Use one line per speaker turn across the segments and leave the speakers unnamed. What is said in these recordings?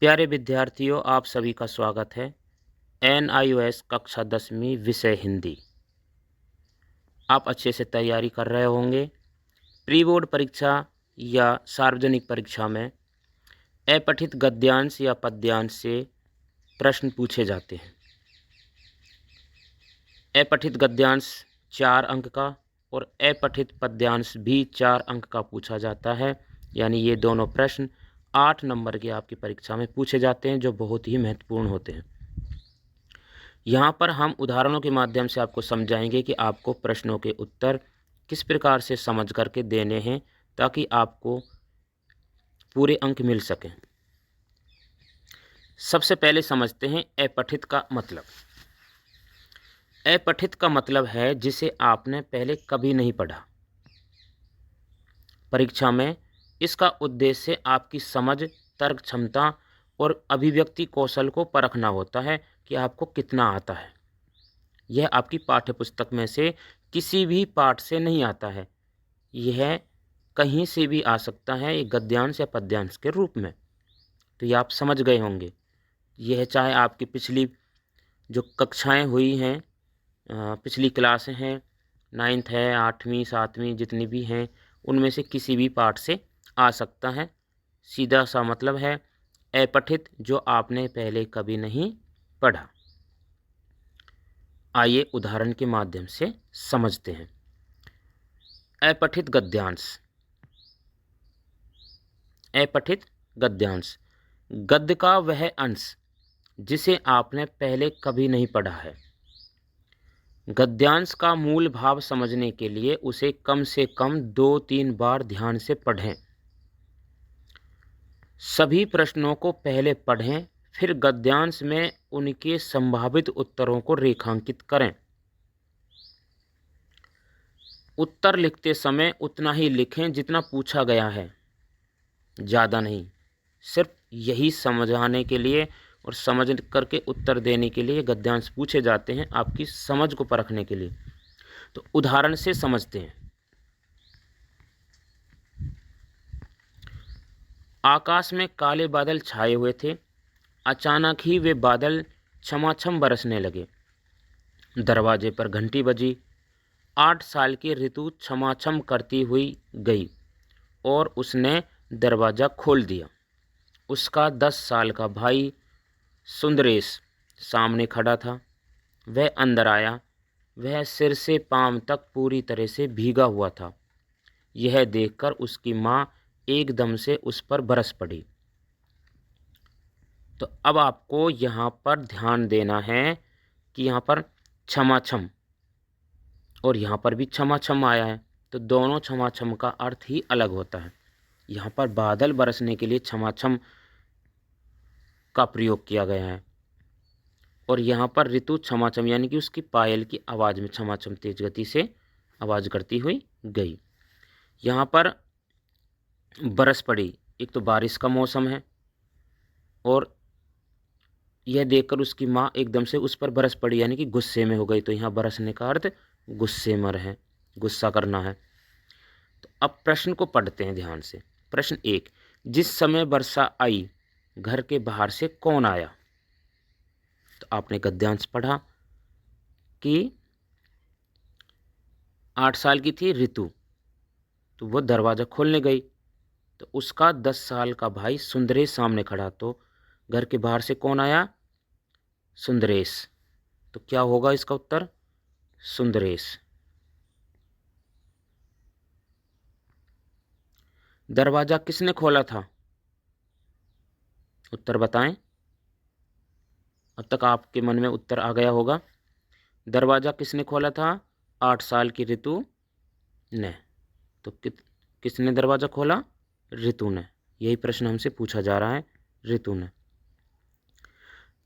प्यारे विद्यार्थियों, आप सभी का स्वागत है। NIOS कक्षा 10वीं विषय हिंदी। आप अच्छे से तैयारी कर रहे होंगे। प्री बोर्ड परीक्षा या सार्वजनिक परीक्षा में अपठित गद्यांश या पद्यांश से प्रश्न पूछे जाते हैं। अपठित गद्यांश 4 अंक का और अपठित पद्यांश भी 4 अंक का पूछा जाता है। यानी ये दोनों प्रश्न 8 नंबर के आपकी परीक्षा में पूछे जाते हैं, जो बहुत ही महत्वपूर्ण होते हैं। यहाँ पर हम उदाहरणों के माध्यम से आपको समझाएंगे कि आपको प्रश्नों के उत्तर किस प्रकार से समझ करके देने हैं, ताकि आपको पूरे अंक मिल सकें। सबसे पहले समझते हैं अपठित का मतलब। अपठित का मतलब है जिसे आपने पहले कभी नहीं पढ़ा। परीक्षा में इसका उद्देश्य आपकी समझ, तर्क क्षमता और अभिव्यक्ति कौशल को परखना होता है कि आपको कितना आता है। यह आपकी पाठ्यपुस्तक में से किसी भी पाठ से नहीं आता है। यह कहीं से भी आ सकता है, एक गद्यांश या पद्यांश के रूप में। तो ये आप समझ गए होंगे। यह चाहे आपकी पिछली जो कक्षाएं हुई हैं, पिछली क्लासें हैं, 9th है, 8वीं 7वीं जितनी भी हैं, उनमें से किसी भी पाठ से आ सकता है। सीधा सा मतलब है अपठित, जो आपने पहले कभी नहीं पढ़ा। आइए उदाहरण के माध्यम से समझते हैं। अपठित गद्यांश। अपठित गद्यांश गद्य का वह अंश जिसे आपने पहले कभी नहीं पढ़ा है। गद्यांश का मूल भाव समझने के लिए उसे कम से कम 2-3 बार ध्यान से पढ़ें। सभी प्रश्नों को पहले पढ़ें, फिर गद्यांश में उनके संभावित उत्तरों को रेखांकित करें। उत्तर लिखते समय उतना ही लिखें जितना पूछा गया है, ज़्यादा नहीं। सिर्फ यही समझाने के लिए और समझ करके उत्तर देने के लिए गद्यांश पूछे जाते हैं, आपकी समझ को परखने के लिए। तो उदाहरण से समझते हैं। आकाश में काले बादल छाए हुए थे। अचानक ही वे बादल छमाछम बरसने लगे। दरवाजे पर घंटी बजी। 8 साल की ऋतु छमाछम करती हुई गई और उसने दरवाज़ा खोल दिया। उसका 10 साल का भाई सुंदरेश सामने खड़ा था। वह अंदर आया। वह सिर से पांव तक पूरी तरह से भीगा हुआ था। यह देखकर उसकी माँ एकदम से उस पर बरस पड़ी। तो अब आपको यहाँ पर ध्यान देना है कि यहाँ पर छमाछम और यहाँ पर भी छमाछम आया है, तो दोनों छमाछम का अर्थ ही अलग होता है। यहाँ पर बादल बरसने के लिए छमाछम का प्रयोग किया गया है, और यहाँ पर ऋतु छमाछम यानी कि उसकी पायल की आवाज़ में छमाछम तेज गति से आवाज़ करती हुई गई। यहाँ पर बरस पड़ी, एक तो बारिश का मौसम है, और यह देखकर उसकी माँ एकदम से उस पर बरस पड़ी यानी कि गुस्से में हो गई। तो यहाँ बरसने का अर्थ गुस्से में है, गुस्सा करना है। तो अब प्रश्न को पढ़ते हैं ध्यान से। प्रश्न 1, जिस समय वर्षा आई घर के बाहर से कौन आया? तो आपने गद्यांश पढ़ा कि 8 साल की थी ऋतु, तो वो दरवाज़ा खोलने गई, तो उसका 10 साल का भाई सुंदरेश सामने खड़ा। तो घर के बाहर से कौन आया? सुंदरेश। तो क्या होगा इसका उत्तर? सुंदरेश। दरवाज़ा किसने खोला था? उत्तर बताएं। अब तक आपके मन में उत्तर आ गया होगा। दरवाज़ा किसने खोला था? 8 साल की ऋतु ने। तो किसने दरवाज़ा खोला? ऋतु ने। यही प्रश्न हमसे पूछा जा रहा है, ऋतु ने।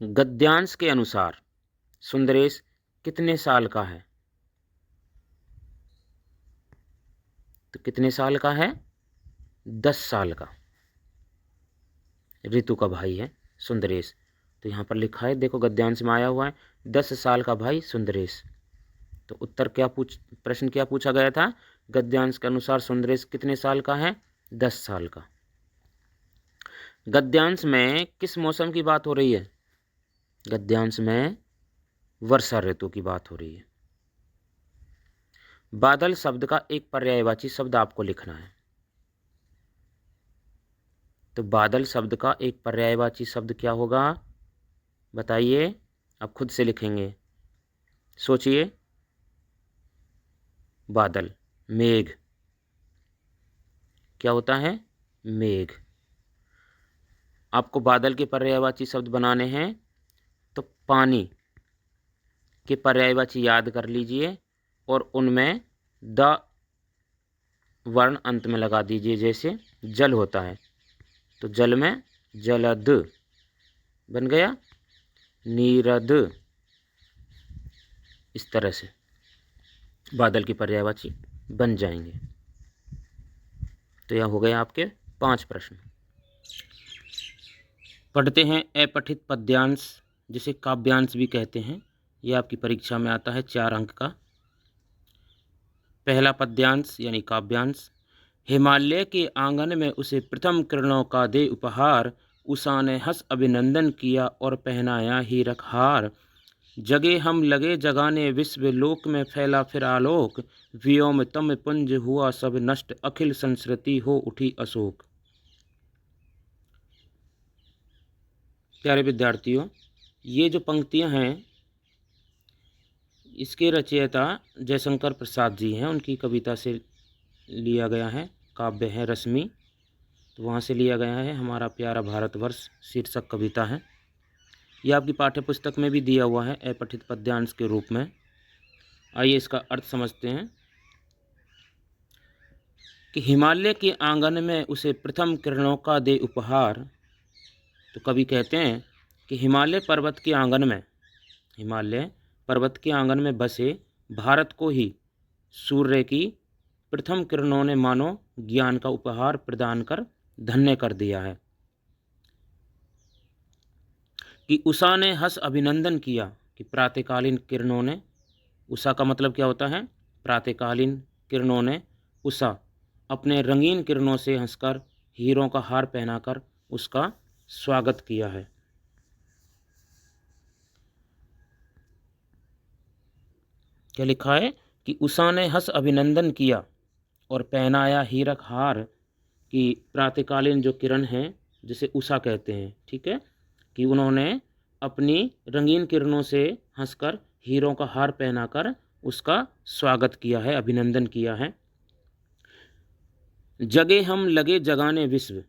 गद्यांश के अनुसार सुंदरेश कितने साल का है? तो कितने साल का है? 10 साल का। ऋतु का भाई है सुंदरेश। तो यहाँ पर लिखा है, देखो गद्यांश में आया हुआ है 10 साल का भाई सुंदरेश। तो उत्तर क्या प्रश्न क्या पूछा गया था? गद्यांश के अनुसार सुंदरेश कितने साल का है? 10 साल का। गद्यांश में किस मौसम की बात हो रही है? गद्यांश में वर्षा ऋतु की बात हो रही है। बादल शब्द का एक पर्यायवाची शब्द आपको लिखना है। तो बादल शब्द का एक पर्यायवाची शब्द क्या होगा बताइए? आप खुद से लिखेंगे, सोचिए। बादल, मेघ, क्या होता है? मेघ। आपको बादल के पर्यायवाची शब्द बनाने हैं तो पानी के पर्यायवाची याद कर लीजिए और उनमें द वर्ण अंत में लगा दीजिए। जैसे जल होता है तो जल में जलद बन गया, नीरद। इस तरह से बादल की पर्यायवाची बन जाएंगे। तो यह हो गए आपके 5 प्रश्न। पढ़ते हैं अपठित पद्यांश, जिसे काव्यांश भी कहते हैं। यह आपकी परीक्षा में आता है 4 अंक का। पहला पद्यांश यानी काव्यांश। हिमालय के आंगन में उसे प्रथम किरणों का दे उपहार, उषा ने हंस अभिनंदन किया और पहनाया हीरक हार। जगे हम लगे जगाने विश्व, लोक में फैला फिर आलोक, व्योम तम पुंज हुआ सब नष्ट, अखिल संस्कृति हो उठी अशोक। प्यारे विद्यार्थियों, ये जो पंक्तियां हैं इसके रचयिता जयशंकर प्रसाद जी हैं। उनकी कविता से लिया गया है। काव्य है रश्मि, तो वहाँ से लिया गया है। हमारा प्यारा भारतवर्ष शीर्षक कविता है। यह आपकी पाठ्य पुस्तक में भी दिया हुआ है अपठित पद्यांश के रूप में। आइए इसका अर्थ समझते हैं कि हिमालय के आंगन में उसे प्रथम किरणों का दे उपहार। तो कवि कहते हैं कि हिमालय पर्वत के आंगन में बसे भारत को ही सूर्य की प्रथम किरणों ने मानो ज्ञान का उपहार प्रदान कर धन्य कर दिया है। कि उषा ने हंस अभिनंदन किया, कि प्रातःकालीन किरणों ने, उषा का मतलब क्या होता है? प्रातःकालीन किरणों ने, उषा अपने रंगीन किरणों से हंसकर हीरों का हार पहनाकर उसका स्वागत किया है। क्या लिखा है? कि उषा ने हंस अभिनंदन किया और पहनाया हीरक हार। कि प्रातःकालीन जो किरण है जिसे उषा कहते हैं, ठीक है, कि उन्होंने अपनी रंगीन किरणों से हंसकर हीरों का हार पहनाकर उसका स्वागत किया है, अभिनंदन किया है। जगे हम लगे जगाने विश्व,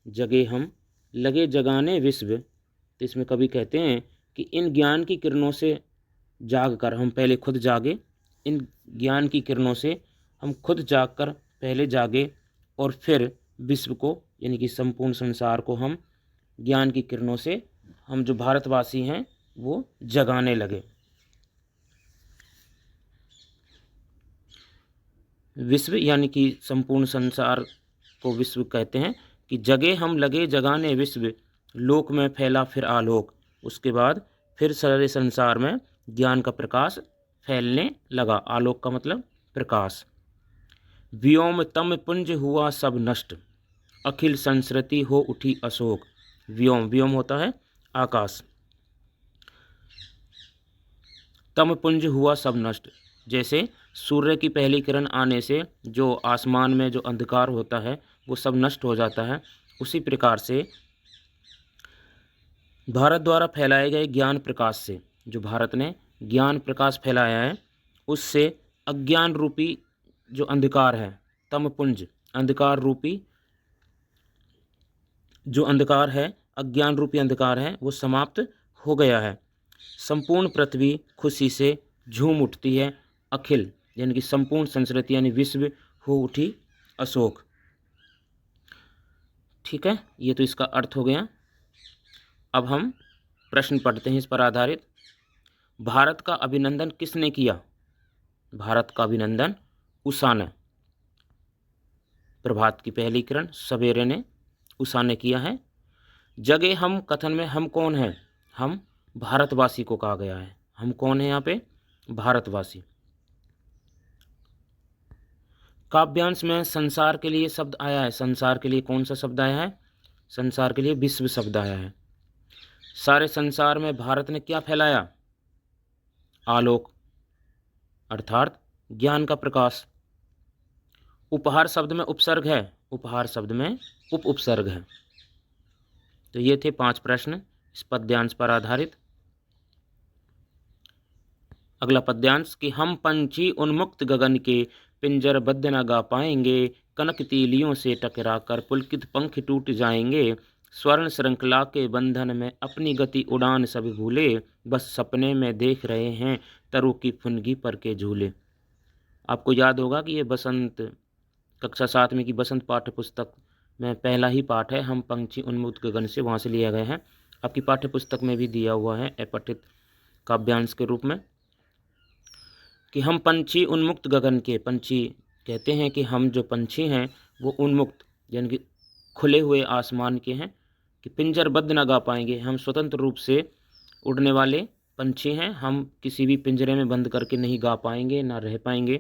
जगे हम लगे जगाने विश्व। तो इसमें कवि कहते हैं कि इन ज्ञान की किरणों से जागकर हम पहले खुद जागे, इन ज्ञान की किरणों से हम खुद जागकर पहले जागे और फिर विश्व को यानी कि संपूर्ण संसार को हम ज्ञान की किरणों से, हम जो भारतवासी हैं वो जगाने लगे। विश्व यानी कि संपूर्ण संसार को विश्व कहते हैं। कि जगे हम लगे जगाने विश्व, लोक में फैला फिर आलोक। उसके बाद फिर सारे संसार में ज्ञान का प्रकाश फैलने लगा। आलोक का मतलब प्रकाश। व्योम तम पुंज हुआ सब नष्ट, अखिल संस्कृति हो उठी अशोक। व्योम, व्योम होता है आकाश। तम पुंज हुआ सब नष्ट, जैसे सूर्य की पहली किरण आने से जो आसमान में जो अंधकार होता है वो सब नष्ट हो जाता है। उसी प्रकार से भारत द्वारा फैलाए गए ज्ञान प्रकाश से, जो भारत ने ज्ञान प्रकाश फैलाया है, उससे अज्ञान रूपी जो अंधकार है, तमपुंज अंधकार रूपी जो अंधकार है, अज्ञान रूपी अंधकार है, वो समाप्त हो गया है। संपूर्ण पृथ्वी खुशी से झूम उठती है। अखिल यानी कि संपूर्ण संस्कृति यानी विश्व हो उठी अशोक। ठीक है, ये तो इसका अर्थ हो गया। अब हम प्रश्न पढ़ते हैं इस पर आधारित। भारत का अभिनंदन किसने किया? भारत का अभिनंदन उषा ने। प्रभात की पहली किरण सवेरे ने उषा ने किया है। जगे हम कथन में हम कौन हैं? हम भारतवासी को कहा गया है। हम कौन है यहाँ पे? भारतवासी। काव्यांश में संसार के लिए शब्द आया है। संसार के लिए कौन सा शब्द आया है? संसार के लिए विश्व शब्द आया है। सारे संसार में भारत ने क्या फैलाया? आलोक, अर्थात ज्ञान का प्रकाश। उपहार शब्द में उपसर्ग है, उपहार शब्द में उपसर्ग है। तो ये थे 5 प्रश्न इस पद्यांश पर आधारित। अगला पद्यांश कि हम पंछी उन्मुक्त गगन के, पिंजरबद्ध न गा पाएंगे, कनक तीलियों से टकराकर पुलकित पंख टूट जाएंगे, स्वर्ण श्रृंखला के बंधन में अपनी गति उड़ान सब भूले, बस सपने में देख रहे हैं तरु की फुनगी पर के झूले। आपको याद होगा कि ये बसंत कक्षा 7 में की बसंत पाठ्य पुस्तक में पहला ही पाठ है, हम पंछी उन्मुक्त गगन से, वहाँ से लिया गया है। आपकी पाठ्य पुस्तक में भी दिया हुआ है अपठित काव्यांश के रूप में कि हम पंछी उन्मुक्त गगन के। पंछी कहते हैं कि हम जो पंछी हैं वो उन्मुक्त यानी कि खुले हुए आसमान के हैं, कि पिंजरबद्ध न गा पाएंगे, हम स्वतंत्र रूप से उड़ने वाले पंछी हैं, हम किसी भी पिंजरे में बंद करके नहीं गा पाएंगे, ना रह पाएंगे।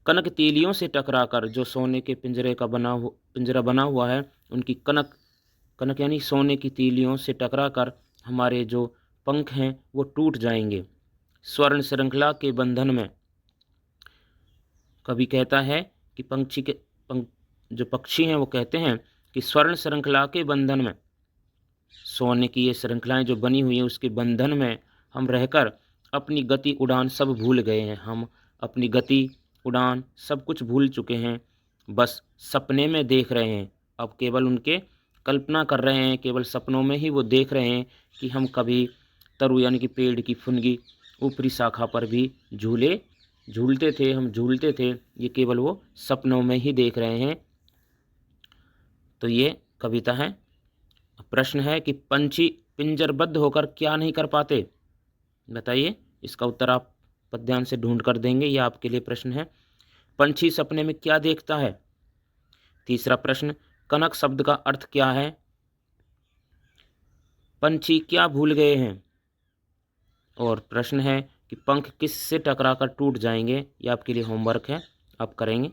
कनक तीलियों से टकराकर, जो सोने के पिंजरा बना हुआ है, उनकी कनक यानी सोने की तीलियों से टकराकर हमारे जो पंख हैं वो टूट जाएंगे। स्वर्ण श्रृंखला के बंधन में, कवि कहता है कि जो पक्षी हैं वो कहते हैं कि स्वर्ण श्रृंखला के बंधन में, सोने की ये श्रृंखलाएं जो बनी हुई हैं उसके बंधन में हम रहकर अपनी गति उड़ान सब भूल गए हैं। हम अपनी गति उड़ान सब कुछ भूल चुके हैं, बस सपने में देख रहे हैं। अब केवल उनके कल्पना कर रहे हैं, केवल सपनों में ही वो देख रहे हैं कि हम कभी तरु यानी कि पेड़ की फुनगी ऊपरी शाखा पर भी झूलते थे, हम झूलते थे, ये केवल वो सपनों में ही देख रहे हैं। तो ये कविता है। प्रश्न है कि पंछी पिंजरबद्ध होकर क्या नहीं कर पाते, बताइए। इसका उत्तर आप पद्यांश से ढूंढ कर देंगे, यह आपके लिए प्रश्न है। पंछी सपने में क्या देखता है? तीसरा प्रश्न, कनक शब्द का अर्थ क्या है? पंछी क्या भूल गए हैं? और प्रश्न है कि पंख किस से टकराकर टूट जाएंगे, यह आपके लिए होमवर्क है, आप करेंगे।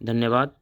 धन्यवाद।